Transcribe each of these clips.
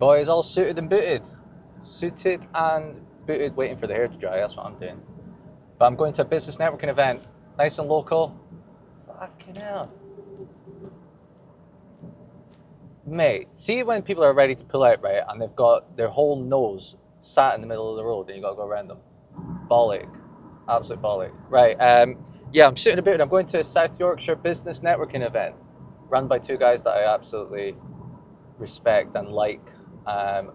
Boys, all suited and booted. Suited and booted, waiting for the hair to dry. That's what I'm doing. But I'm going to a business networking event, nice and local. Fucking hell. Mate, see when people are ready to pull out, right, and they've got their whole nose sat in the middle of the road and you got to go around them. Bollock. Absolute bollock. Right, yeah, I'm suited and booted. I'm going to a South Yorkshire business networking event run by two guys that I absolutely respect and like,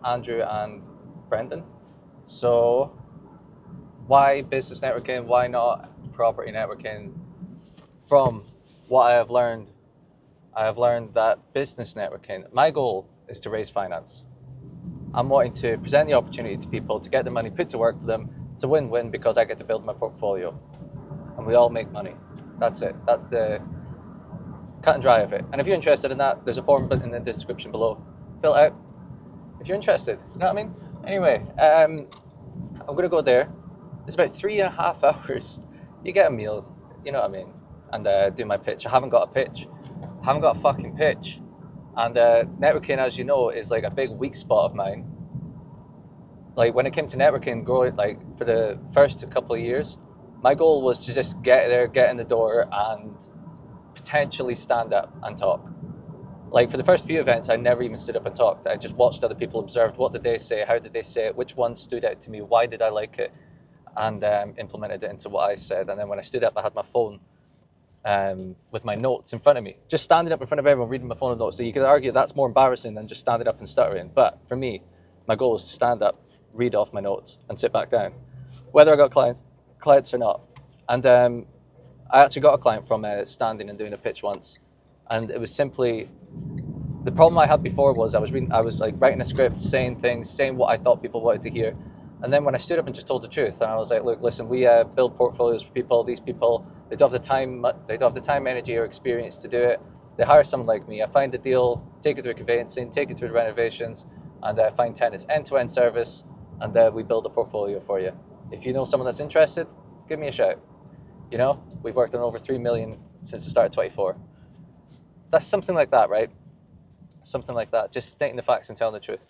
Andrew and Brendan. So why business networking? Why not property networking? From what I have learned that business networking, my goal is to raise finance. I'm wanting to present the opportunity to people to get the money put to work for them. It's a win-win because I get to build my portfolio and we all make money. That's it. That's the cut and dry of it. And if you're interested in that, there's a form in the description below. Fill it out if you're interested. You know what I mean? Anyway, I'm going to go there. It's about 3.5 hours. You get a meal, you know what I mean? And do my pitch. I haven't got a pitch. I haven't got a fucking pitch. And networking, as you know, is like a big weak spot of mine. Like when it came to networking, growing like for the first couple of years, my goal was to just get there, get in the door, and potentially stand up and talk. Like for the first few events, I never even stood up and talked. I just watched other people, observed what did they say, how did they say it, which one stood out to me, why did I like it, and implemented it into what I said. And then when I stood up, I had my phone with my notes in front of me, just standing up in front of everyone, reading my phone and notes. So you could argue that's more embarrassing than just standing up and stuttering. But for me, my goal was to stand up, read off my notes, and sit back down, whether I got clients or not. And I actually got a client from standing and doing a pitch once, and it was simply the problem I had before was I was like writing a script, saying things, saying what I thought people wanted to hear. And then when I stood up and just told the truth, and I was like, look, listen, we build portfolios for people. These people, they don't have the time, energy, or experience to do it. They hire someone like me. I find the deal, take it through conveyancing, take it through the renovations, and find tenants end-to-end service, and we build a portfolio for you. If you know someone that's interested, give me a shout. You know, we've worked on over 3 million since the start of 24. That's something like that, right? Something like that, just stating the facts and telling the truth,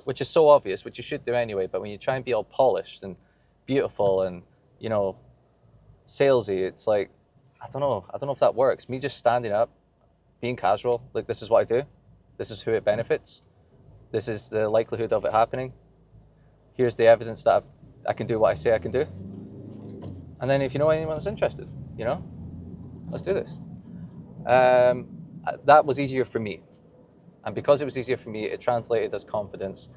which is so obvious, which you should do anyway. But when you try and be all polished and beautiful and, you know, salesy, it's like, I don't know if that works. Me just standing up, being casual, like this is what I do, this is who it benefits, this is the likelihood of it happening, here's the evidence that I can do what I say I can do. And then if you know anyone that's interested, you know, let's do this. That was easier for me. And because it was easier for me, it translated as confidence.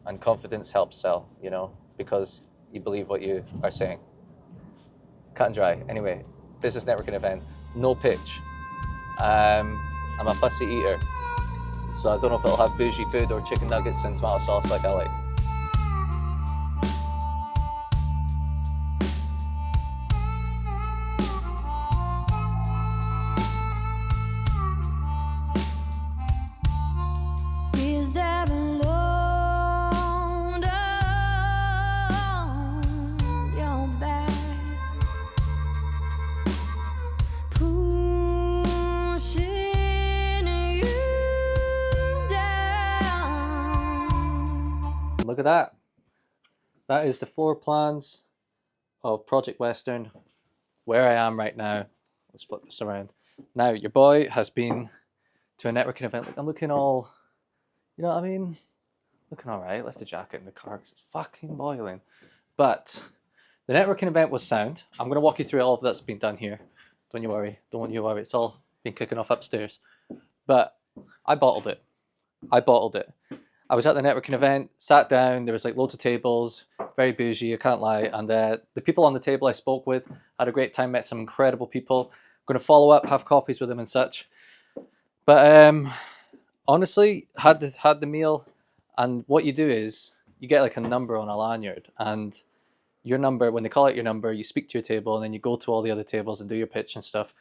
And confidence helps sell, you know, because you believe what you are saying. Cut and dry. Anyway, business networking event, no pitch. I'm a fussy eater, so I don't know if it'll have bougie food or chicken nuggets and tomato sauce like I like. Look at that. That is the floor plans of Project Western, where I am right now. Let's flip this around. Now, your boy has been to a networking event. Like, I'm looking all, you know what I mean? Looking all right. Left the jacket in the car because it's fucking boiling. But the networking event was sound. I'm going to walk you through all of that's been done here. Don't you worry. Don't you worry. It's all been kicking off upstairs. But I bottled it. I was at the networking event, sat down, there was like loads of tables, very bougie, I can't lie. And the people on the table I spoke with, had a great time, met some incredible people. I'm going to follow up, have coffees with them and such. But honestly, had the meal, and what you do is, you get like a number on a lanyard, and your number, when they call out your number, you speak to your table, and then you go to all the other tables and do your pitch and stuff.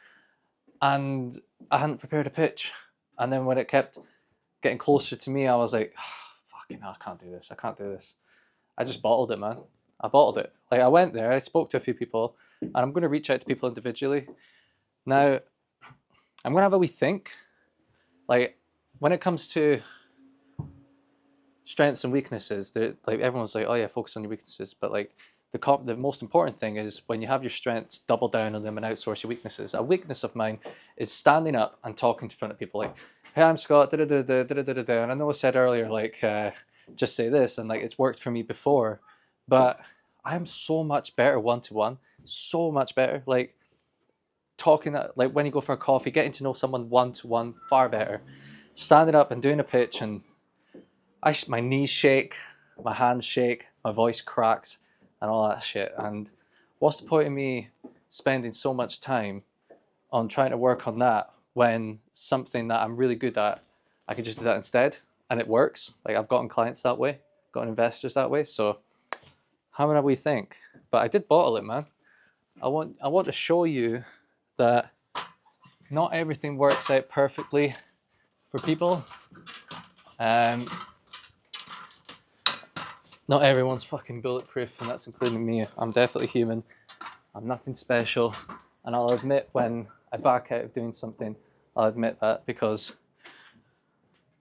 And I hadn't prepared a pitch. And then when it kept getting closer to me, I was like, oh, fucking hell, I can't do this. I just bottled it, man. I bottled it. Like, I went there, I spoke to a few people, and I'm going to reach out to people individually. Now, I'm going to have a wee think. Like, when it comes to strengths and weaknesses. Like everyone's like, oh yeah, focus on your weaknesses, but like the most important thing is when you have your strengths, double down on them and outsource your weaknesses. A weakness of mine is standing up and talking in front of people like, hey, I'm Scott, da da da da da da da da. And I know I said earlier, like, just say this, and like it's worked for me before, but I'm so much better one-to-one, so much better. Like talking, like when you go for a coffee, getting to know someone one-to-one, far better. Standing up and doing a pitch, and my knees shake, my hands shake, my voice cracks, and all that shit. And what's the point of me spending so much time on trying to work on that when something that I'm really good at, I could just do that instead, and it works. Like I've gotten clients that way, gotten investors that way. So how many we think? But I did bottle it, man. I want to show you that not everything works out perfectly for people. Not everyone's fucking bulletproof, and that's including me. I'm definitely human. I'm nothing special. And I'll admit when I back out of doing something, I'll admit that, because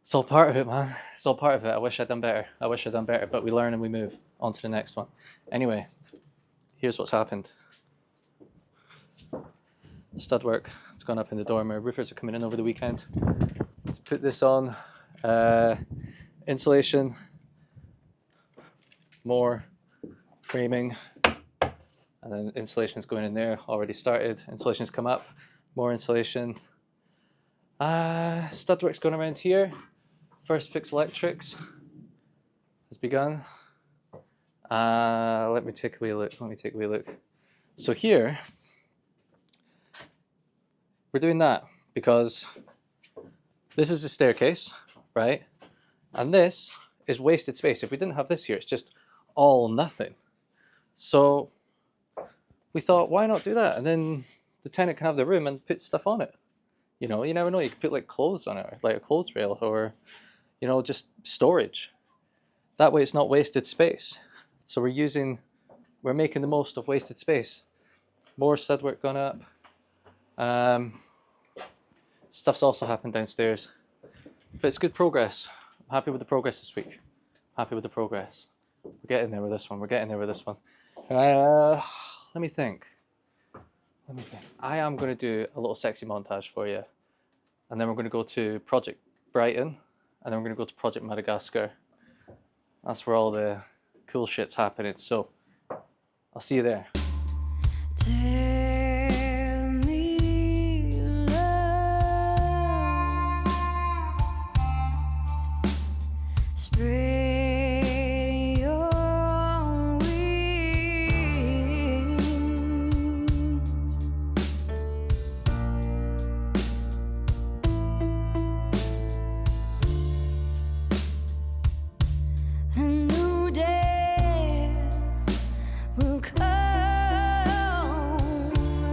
it's all part of it, man. It's all part of it. I wish I'd done better. But we learn and we move on to the next one. Anyway, here's what's happened. Stud work. It's gone up in the door. My roofers are coming in over the weekend. Let's put this on. Insulation. More framing, and then insulation's going in there, already started. Insulation's come up, more insulation. Stud work's going around here. First fix electrics has begun. Let me take a wee look. So here, we're doing that because this is a staircase, right? And this is wasted space. If we didn't have this here, it's just all nothing. So we thought, why not do that? And then the tenant can have the room and put stuff on it. You know, you never know. You could put like clothes on it, like a clothes rail, or, you know, just storage. That way it's not wasted space. So we're making the most of wasted space. More stud work gone up. Stuff's also happened downstairs. But it's good progress. I'm happy with the progress this week. Happy with the progress. We're getting there with this one. Let me think. I am going to do a little sexy montage for you. And then we're going to go to Project Brighton. And then we're going to go to Project Madagascar. That's where all the cool shit's happening. So, I'll see you there. Tell me love, spread your wings, a new day will come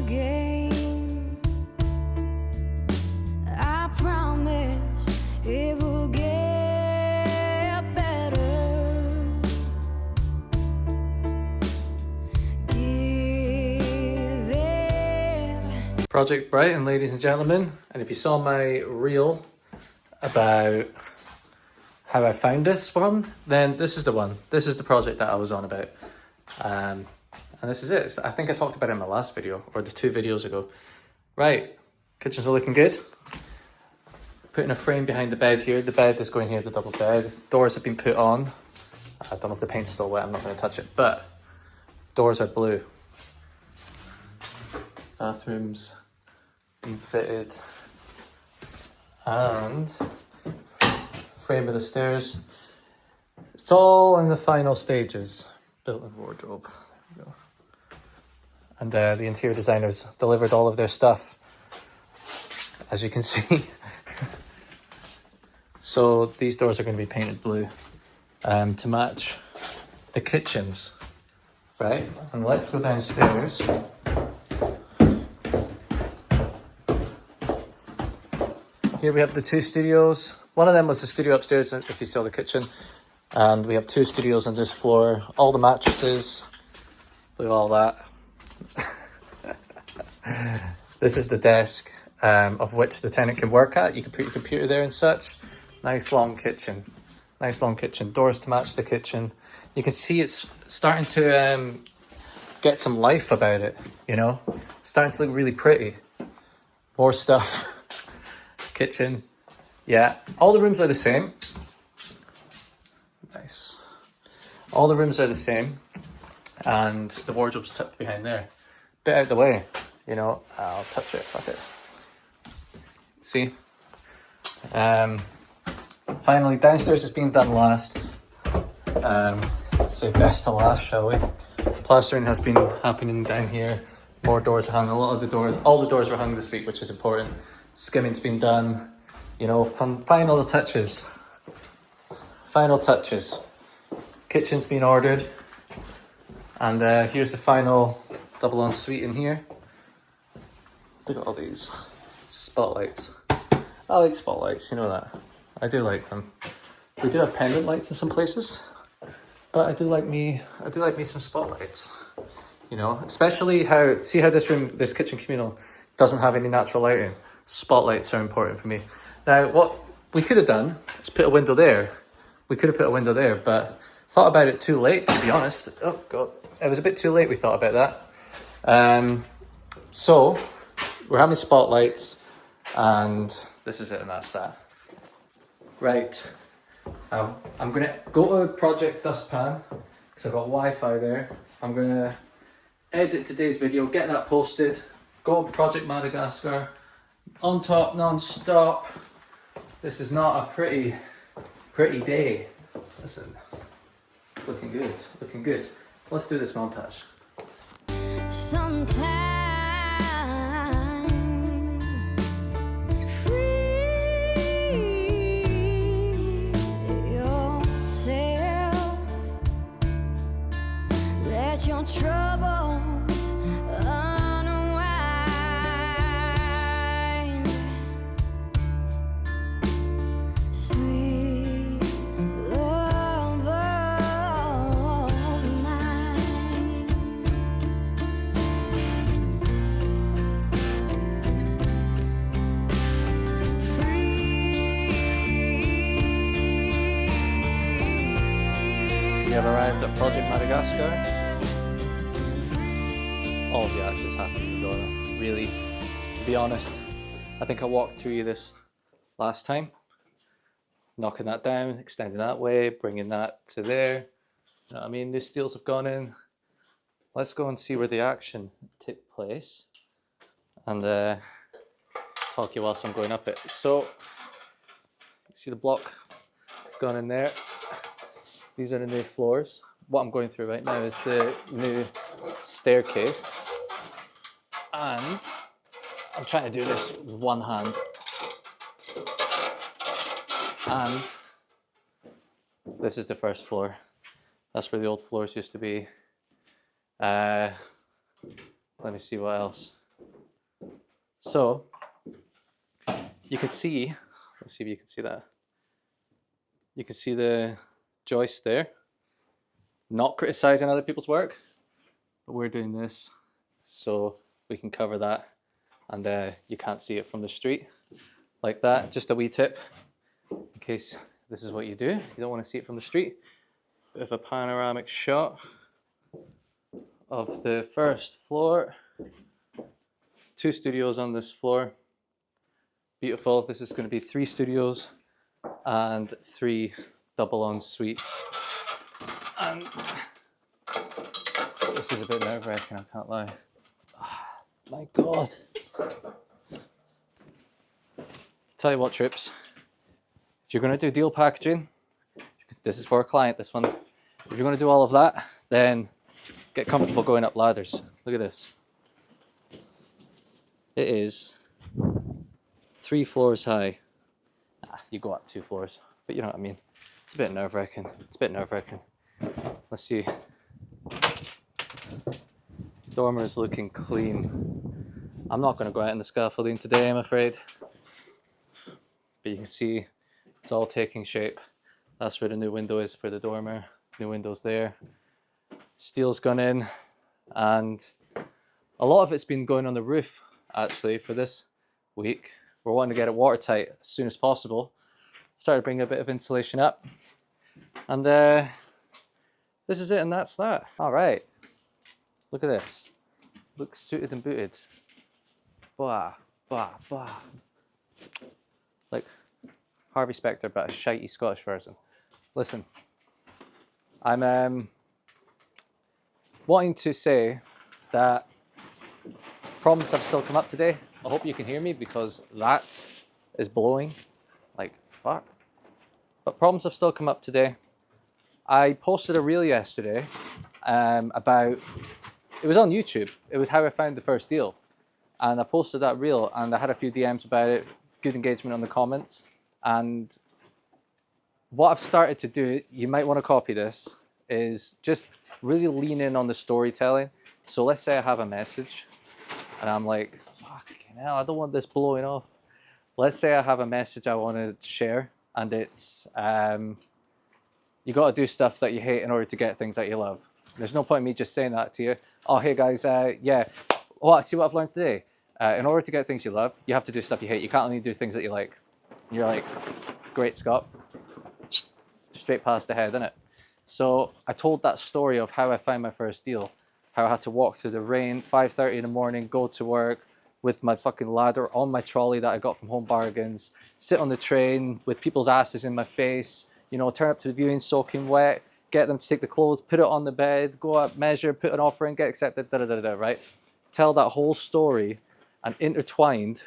again. I promise it will get better. Give it. Project Brighton, ladies and gentlemen. And if you saw my reel about how I found this one, then this is the one. This is the project that I was on about. And this is it. I think I talked about it in my last video, or the 2 videos ago. Right, kitchens are looking good. Putting a frame behind the bed here. The bed is going here, the double bed. Doors have been put on. I don't know if the paint's still wet, I'm not going to touch it, but doors are blue. Bathrooms been fitted. And frame of the stairs. It's all in the final stages. Built-in wardrobe. There we go. And the interior designers delivered all of their stuff, as you can see. So these doors are going to be painted blue to match the kitchens, right? And let's go downstairs. Here we have the 2 studios. One of them was the studio upstairs, if you saw the kitchen. And we have 2 studios on this floor. All the mattresses. Look at all that. This is the desk of which the tenant can work at. You can put your computer there and such. Nice long kitchen. Nice long kitchen, doors to match the kitchen. You can see it's starting to get some life about it, you know? Starting to look really pretty. More stuff. Kitchen. Yeah, all the rooms are the same. Nice. All the rooms are the same. And the wardrobe's tucked behind there. Bit out the way, you know? I'll touch it, fuck it. See? Finally, downstairs is being done last. So best to last, shall we? Plastering has been happening down here. More doors hung. A lot of the doors, all the doors were hung this week, which is important. Skimming's been done. You know, final touches. Final touches. Kitchen's been ordered. And here's the final double ensuite in here. Look at all these spotlights. I like spotlights, you know that. I do like them. We do have pendant lights in some places, but I do like me some spotlights. You know, especially see how this kitchen communal doesn't have any natural lighting. Spotlights are important for me. Now, what we could have done is put a window there. We could have put a window there, but thought about it too late, to be honest. Oh God, it was a bit too late. We thought about that. So we're having spotlights, and this is it, and that's that. Right. I'm gonna go to Project Dustpan because I've got Wi-Fi there. I'm gonna edit today's video, get that posted, go to Project Madagascar, on top non-stop. This is not a pretty day. Listen, looking good, looking good. Let's do this montage. Sometimes free yourself, let your troubles unwind. Sweet love of mine. We have arrived at Project Madagascar. All of the action's happening in the door. Really, to be honest, I think I walked through you this last time. Knocking that down, extending that way, bringing that to there. You know what I mean? New steels have gone in. Let's go and see where the action took place and talk you whilst I'm going up it. So, see the block? It's gone in there. These are the new floors. What I'm going through right now is the new staircase. And I'm trying to do this with one hand. And this is the first floor. That's where the old floors used to be. Let me see what else. So, you can see, let's see if you can see that. You can see the joist there. Not criticizing other people's work, but we're doing this so we can cover that and you can't see it from the street like that. Just a wee tip in case this is what you do. You don't want to see it from the street. Bit of a panoramic shot of the first floor. 2 studios on this floor. Beautiful. This is going to be 3 studios and 3 double en suites. And this is a bit nerve-wracking, I can't lie. My God. Tell you what, Trips. If you're going to do deal packaging, this is for a client, this one. If you're going to do all of that, then get comfortable going up ladders. Look at this. It is 3 floors high. You go up 2 floors, but you know what I mean. It's a bit nerve-wracking. It's a bit nerve-wracking. Let's see. Dormer is looking clean. I'm not going to go out in the scaffolding today, I'm afraid. But you can see it's all taking shape. That's where the new window is for the dormer. New window's there. Steel's gone in. And a lot of it's been going on the roof, actually, for this week. We're wanting to get it watertight as soon as possible. Started bringing a bit of insulation up. And this is it, and that's that. All right. Look at this. Look suited and booted. Bah, bah, bah. Like Harvey Specter, but a shitey Scottish version. Listen, I'm wanting to say that problems have still come up today. I hope you can hear me because that is blowing like fuck. But problems have still come up today. I posted a reel yesterday about, it was on YouTube. It was how I found the first deal. And I posted that reel and I had a few DMs about it, good engagement on the comments. And what I've started to do, you might want to copy this, is just really lean in on the storytelling. So let's say I have a message and I'm like, fucking hell, I don't want this blowing off. Let's say I have a message I want to share and it's, you got to do stuff that you hate in order to get things that you love. There's no point in me just saying that to you. Oh, hey guys, yeah. Oh, see what I've learned today. In order to get things you love, you have to do stuff you hate. You can't only do things that you like. And you're like, great, Scott. Straight past the head, innit? So I told that story of how I found my first deal. How I had to walk through the rain, 5:30 in the morning, go to work with my fucking ladder on my trolley that I got from Home Bargains, sit on the train with people's asses in my face, you know, turn up to the viewing soaking wet, get them to take the clothes, put it on the bed, go up, measure, put an offer in, get accepted, right? Tell that whole story, and intertwined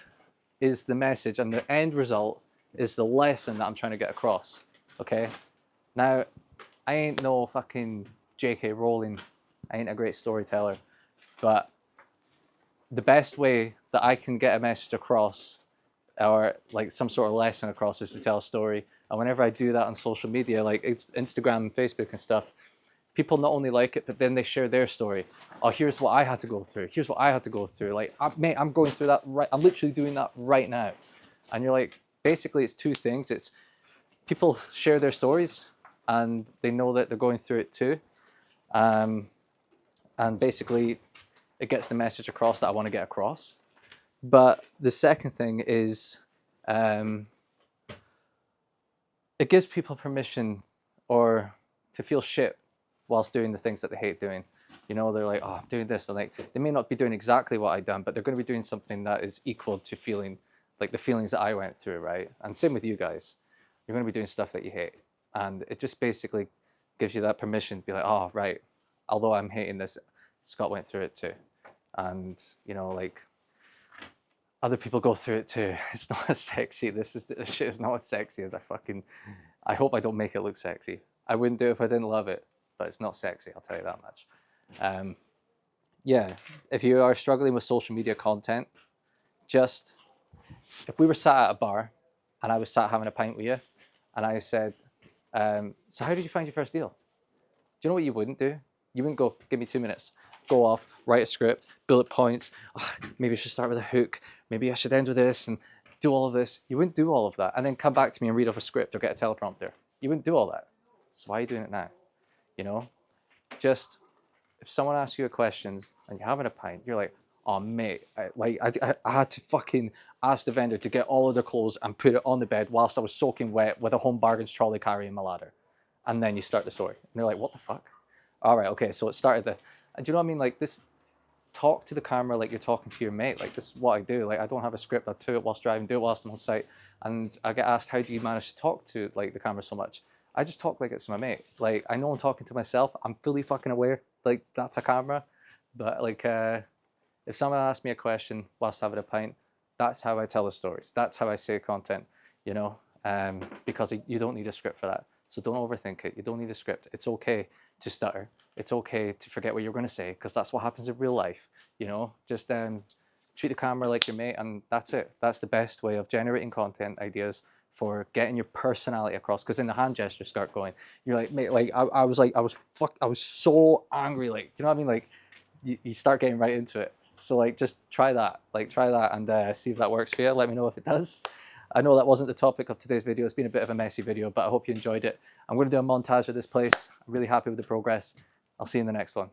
is the message, and the end result is the lesson that I'm trying to get across, okay? Now, I ain't no fucking J.K. Rowling, I ain't a great storyteller, but the best way that I can get a message across, or like some sort of lesson across, is to tell a story. And whenever I do that on social media, like Instagram and Facebook and stuff, people not only like it, but then they share their story. Oh, here's what I had to go through. Here's what I had to go through. Like, mate, I'm going through that right. I'm literally doing that right now. And you're like, basically, it's two things. It's people share their stories, and they know that they're going through it too. And basically, it gets the message across that I want to get across. But the second thing is, it gives people permission or to feel shit whilst doing the things that they hate doing. You know, they're like, oh, I'm doing this. And like, they may not be doing exactly what I've done, but they're going to be doing something that is equal to feeling like the feelings that I went through, right? And same with you guys. You're going to be doing stuff that you hate. And it just basically gives you that permission to be like, oh, right, although I'm hating this, Scott went through it too. And, you know, like, other people go through it too. It's not as sexy. This shit is not as sexy as I hope I don't make it look sexy. I wouldn't do it if I didn't love it, but it's not sexy, I'll tell you that much. Yeah, if you are struggling with social media content, just, if we were sat at a bar and I was sat having a pint with you and I said, so how did you find your first deal? Do you know what you wouldn't do? You wouldn't go, give me 2 minutes, go off, write a script, bullet points, oh, maybe I should start with a hook, maybe I should end with this and do all of this. You wouldn't do all of that and then come back to me and read off a script or get a teleprompter. You wouldn't do all that. So why are you doing it now? You know, just, if someone asks you a question and you're having a pint, you're like, oh mate, I had to fucking ask the vendor to get all of their clothes and put it on the bed whilst I was soaking wet with a Home Bargains trolley carrying my ladder. And then you start the story. And they're like, what the fuck? All right, okay, so it started the, and do you know what I mean? Like this, talk to the camera like you're talking to your mate. Like this is what I do. Like I don't have a script. I do it whilst driving, do it whilst I'm on site. And I get asked, how do you manage to talk to like the camera so much? I just talk like it's my mate. Like I know I'm talking to myself. I'm fully fucking aware like that's a camera. But like if someone asks me a question whilst having a pint, that's how I tell the stories. That's how I say content, you know, because you don't need a script for that. So don't overthink it. You don't need a script. It's okay to stutter. It's okay to forget what you're going to say because that's what happens in real life. You know, just treat the camera like your mate, and that's it. That's the best way of generating content ideas for getting your personality across. Because in the hand gestures start going, you're like, mate, like I was so angry, like, you know what I mean? Like you start getting right into it. So like just try that, and see if that works for you. Let me know if it does. I know that wasn't the topic of today's video. It's been a bit of a messy video, but I hope you enjoyed it. I'm going to do a montage of this place. I'm really happy with the progress. I'll see you in the next one.